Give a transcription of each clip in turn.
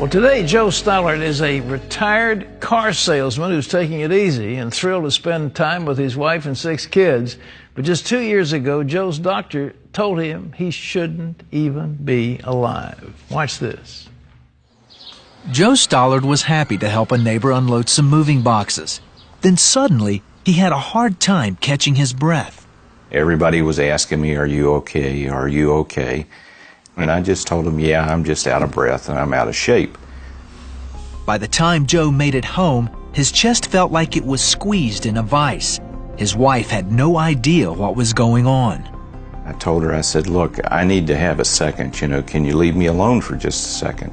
Well, today, Joe Stallard is a retired car salesman who's taking it easy and thrilled to spend time with his wife and 6 kids. But just 2 years ago, Joe's doctor told him he shouldn't even be alive. Watch this. Joe Stallard was happy to help a neighbor unload some moving boxes. Then suddenly, he had a hard time catching his breath. Everybody was asking me, "Are you okay? Are you okay?" And I just told them, "Yeah, I'm just out of breath and I'm out of shape." By the time Joe made it home, his chest felt like it was squeezed in a vice. His wife had no idea what was going on. I told her, I said, "Look, I need to have a second. Can you leave me alone for just a second?"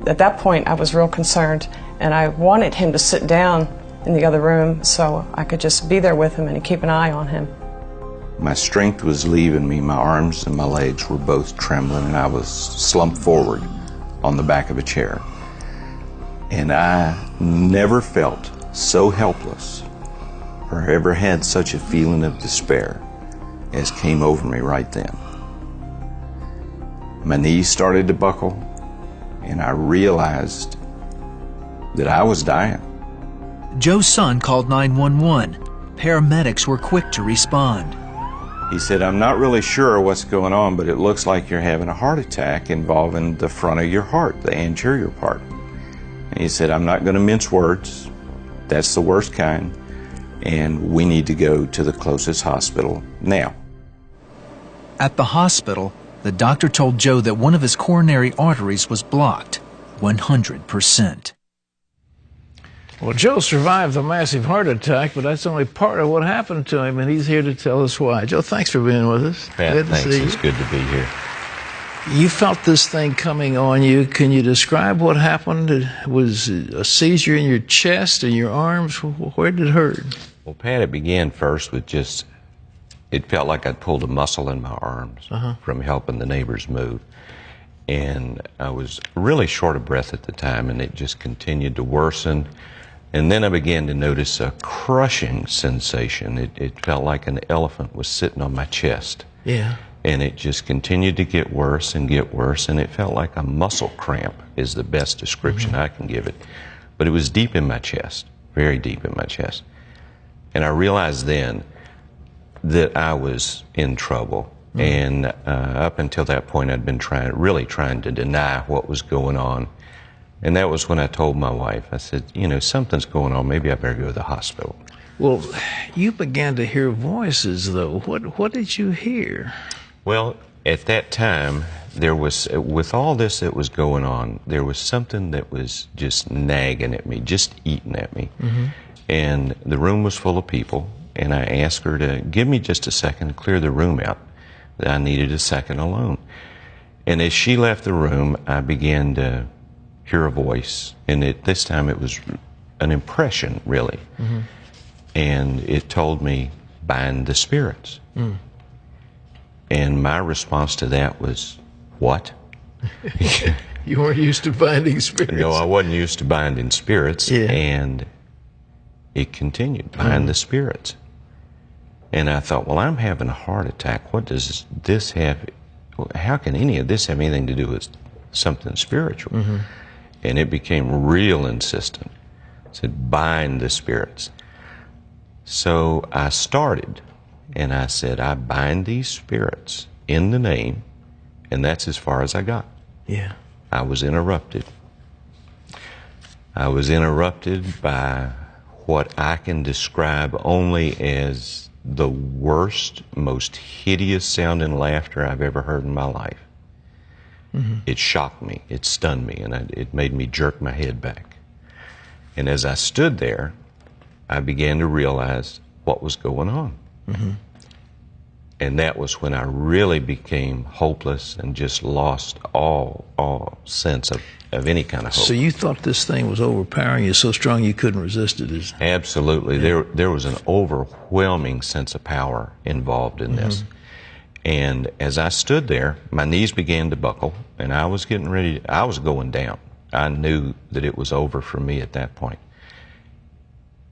At that point, I was real concerned, and I wanted him to sit down in the other room so I could just be there with him and keep an eye on him. My strength was leaving me. My arms and my legs were both trembling, and I was slumped forward on the back of a chair. And I never felt so helpless or ever had such a feeling of despair as came over me right then. My knees started to buckle, and I realized that I was dying. Joe's son called 911. Paramedics were quick to respond. He said, "I'm not really sure what's going on, but it looks like you're having a heart attack involving the front of your heart, the anterior part." And he said, "I'm not going to mince words. That's the worst kind, and we need to go to the closest hospital now." At the hospital, the doctor told Joe that one of his coronary arteries was blocked, 100%. Well, Joe survived the massive heart attack, but that's only part of what happened to him, and he's here to tell us why. Joe, thanks for being with us. Pat, good to thanks. see you. It's good to be here. You felt this thing coming on you. Can you describe what happened? Was it a seizure in your chest and your arms? Where did it hurt? Well, Pat, it began first with it felt like I'd pulled a muscle in my arms from helping the neighbors move. And I was really short of breath at the time, and it just continued to worsen. And then I began to notice a crushing sensation. It felt like an elephant was sitting on my chest. Yeah. And it just continued to get worse, and it felt like a muscle cramp is the best description I can give it. But it was deep in my chest, very deep in my chest. And I realized then that I was in trouble. And up until that point, I'd been really trying to deny what was going on. And that was when I told my wife, I said, "Something's going on. Maybe I better go to the hospital." Well, you began to hear voices, though. What did you hear? Well, at that time, there was, with all this that was going on, there was something that was just nagging at me, just eating at me. And the room was full of people, and I asked her to give me just a second to clear the room out, that I needed a second alone. And as she left the room, I began to hear a voice, and this time it was an impression, really. And it told me, "Bind the spirits." And my response to that was, "What?" You weren't used to binding spirits. No, I wasn't used to binding spirits. Yeah. And it continued, "Bind the spirits." And I thought, well, I'm having a heart attack. What does this have? How can any of this have anything to do with something spiritual? And it became real insistent. It said, "Bind the spirits." So I started, and I said, "I bind these spirits in the name," and that's as far as I got. Yeah. I was interrupted. I was interrupted by what I can describe only as the worst, most hideous sounding laughter I've ever heard in my life. It shocked me, it stunned me, and it made me jerk my head back. And as I stood there, I began to realize what was going on. And that was when I really became hopeless and just lost all sense of any kind of hope. So you thought this thing was overpowering you so strong you couldn't resist it? Absolutely. Yeah. There was an overwhelming sense of power involved in this. And as I stood there, my knees began to buckle, and I was getting ready. I was going down. I knew that it was over for me at that point.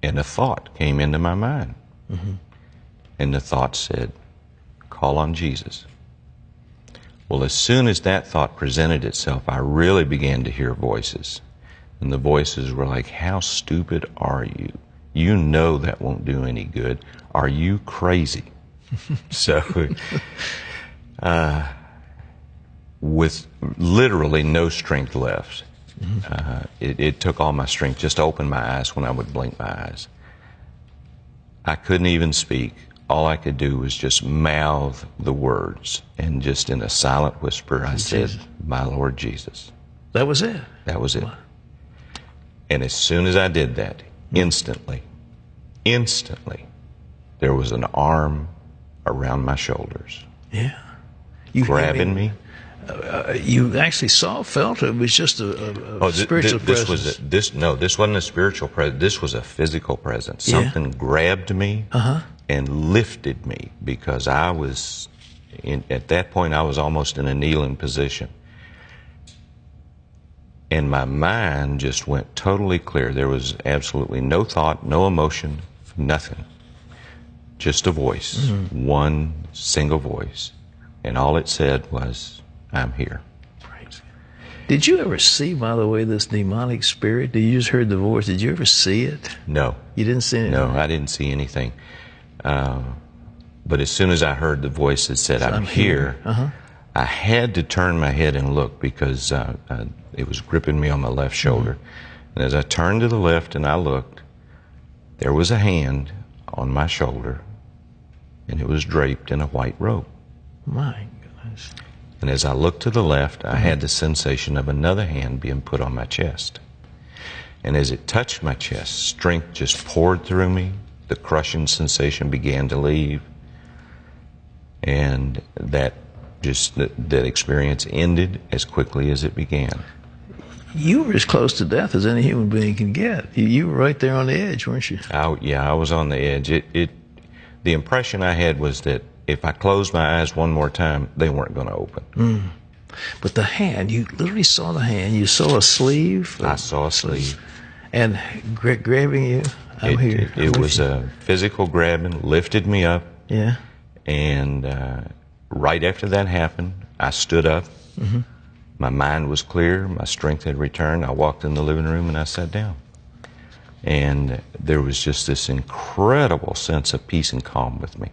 And a thought came into my mind. And the thought said, "Call on Jesus." Well, as soon as that thought presented itself, I really began to hear voices. And the voices were like, how stupid are you? You know that won't do any good. Are you crazy? So, with literally no strength left, it took all my strength just to open my eyes when I would blink my eyes. I couldn't even speak. All I could do was just mouth the words, and just in a silent whisper, I said, my Lord Jesus. That was it? That was it. And as soon as I did that, instantly, there was an arm around my shoulders. Yeah. Grabbing me. You actually felt it was just a spiritual presence. This wasn't a spiritual presence. This was a physical presence. Something grabbed me and lifted me, because I was, at that point, I was almost in a kneeling position. And my mind just went totally clear. There was absolutely no thought, no emotion, nothing. Just a voice, one single voice. And all it said was, I'm here. Did you ever see, by the way, this demonic spirit? Did you just heard the voice? Did you ever see it? No. You didn't see anything? No, I didn't see anything. But as soon as I heard the voice that said, I'm here, I had to turn my head and look, because it was gripping me on my left shoulder. And as I turned to the left and I looked, there was a hand on my shoulder, and it was draped in a white robe. My goodness. And as I looked to the left, I had the sensation of another hand being put on my chest. And as it touched my chest, strength just poured through me. The crushing sensation began to leave. And that experience ended as quickly as it began. You were as close to death as any human being can get. You were right there on the edge, weren't you? I was on the edge. The impression I had was that if I closed my eyes one more time, they weren't going to open. But the hand, you literally saw the hand. You saw a sleeve. I saw a sleeve. And grabbing you. I'm here. It was a physical grabbing, lifted me up. Yeah. And right after that happened, I stood up. My mind was clear. My strength had returned. I walked in the living room and I sat down. And there was just this incredible sense of peace and calm with me.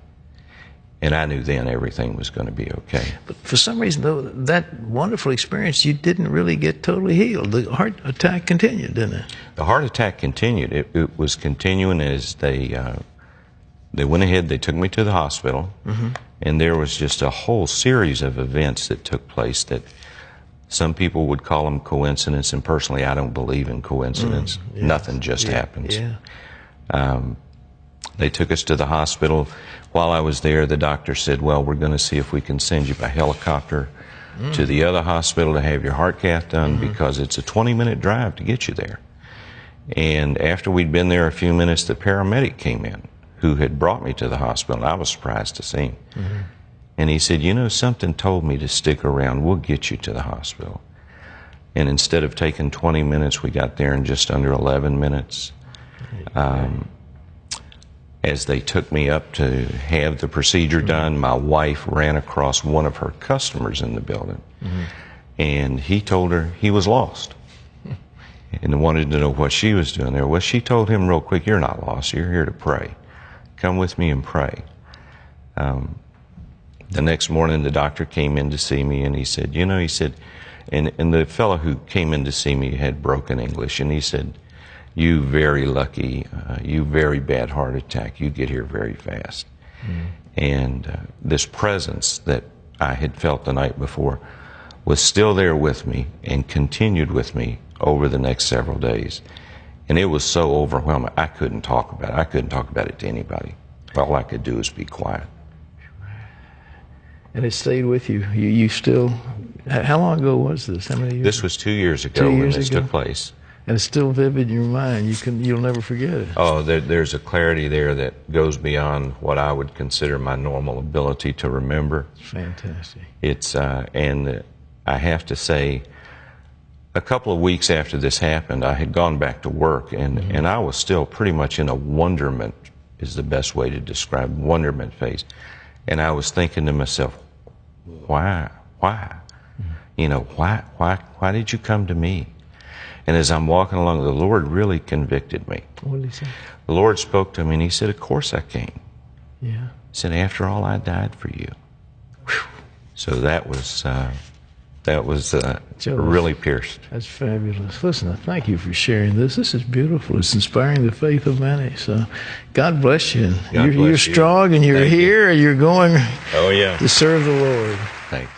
And I knew then everything was going to be okay. But for some reason, though, that wonderful experience, you didn't really get totally healed. The heart attack continued, didn't it? The heart attack continued. It was continuing as they went ahead. They took me to the hospital, and there was just a whole series of events that took place that some people would call them coincidence, and personally, I don't believe in coincidence. Nothing just happens. They took us to the hospital. While I was there, the doctor said, well, we're going to see if we can send you by helicopter to the other hospital to have your heart cath done, because it's a 20-minute drive to get you there. And after we'd been there a few minutes, the paramedic came in who had brought me to the hospital. I was surprised to see him. And he said, you know, something told me to stick around. We'll get you to the hospital. And instead of taking 20 minutes, we got there in just under 11 minutes. As they took me up to have the procedure done, my wife ran across one of her customers in the building. And he told her he was lost and wanted to know what she was doing there. Well, she told him real quick, you're not lost. You're here to pray. Come with me and pray. The next morning, the doctor came in to see me, and he said, you know, he said, and the fellow who came in to see me had broken English, and he said, you very lucky, you very bad heart attack, you get here very fast. And this presence that I had felt the night before was still there with me and continued with me over the next several days. And it was so overwhelming, I couldn't talk about it. I couldn't talk about it to anybody. All I could do was be quiet. And it stayed with you. You still, how long ago was this? How many years? This was 2 years ago when this took place. And it's still vivid in your mind. You'll never forget it. Oh, there's a clarity there that goes beyond what I would consider my normal ability to remember. Fantastic. It's and I have to say, a couple of weeks after this happened, I had gone back to work, and I was still pretty much in a wonderment, is the best way to describe wonderment phase. And I was thinking to myself, why why? You know, why did you come to me? And as I'm walking along, the Lord really convicted me. What did he say? The Lord spoke to me and he said, of course I came. Yeah. He said, after all, I died for you. Whew. So that was Joe, really pierced. That's fabulous. Listen, thank you for sharing this. This is beautiful. It's inspiring the faith of many. So God bless you. God bless you're you. strong and you're Thank here you. and you're going Oh, yeah. to serve the Lord. Thanks.